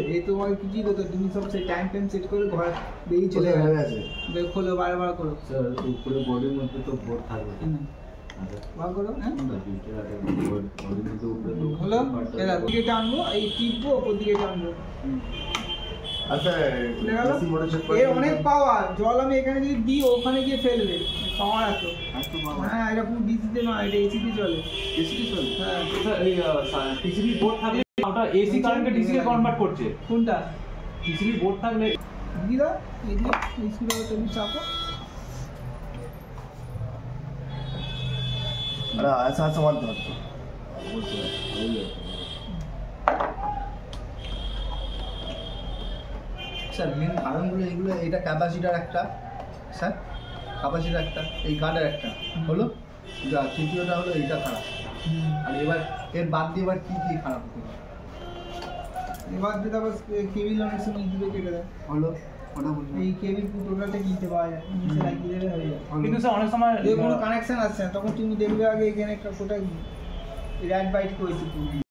এই তোমার কিছুই করতে তুমি সব সেই টাইম সেট করে ঘর বেরিয়ে চলে গেছে খোলো বারবার করো পুরো বডির মধ্যে তো ভোট থাকবে বার করো হলো এরা দিকে টানবো এই টিপবো ওপর দিকে টানবো আচ্ছা এর অনেক পাওয়ার জল আমি এখানে যদি দিই ওখানে গিয়ে ফেলবে পাওয়ার এত হ্যাঁ এটা পুরো ডিসিতে নয় এটা এসিতে চলে এসি চলে হ্যাঁ এই টিসিবি বোর্ড থাকলে ওটা এসি কারেন্টকে ডিসি কে কনভার্ট করছে কোনটা টিসিবি বোর্ড থাকলে দিদা এদিকে এই স্কুলে তুমি চাপো আরে আচ্ছা আচ্ছা মার দাও স্যার মেন কারণগুলো এইগুলো এটা ক্যাপাসিটার একটা স্যার ক্যাপাসিটার একটা এই গার্ডের একটা হলো যা তৃতীয়টা হলো এইটা খারাপ আর এবার এর বাদ দিয়ে এবার কী কী খারাপ হতে পারে এবার যেটা আবার কেবিল অনেক সময় দিবে কেটে দেয় হলো ওটা বলুন এই কেবিল টোটালটা কিনতে পাওয়া যায় নিচে লাগিয়ে দেবে হয়ে যায় কিন্তু স্যার অনেক সময় কোনো কানেকশন আসছে না তখন তুমি দেখবে আগে এখানে একটা কোথায় র্যাট বাইট করেছি তুমি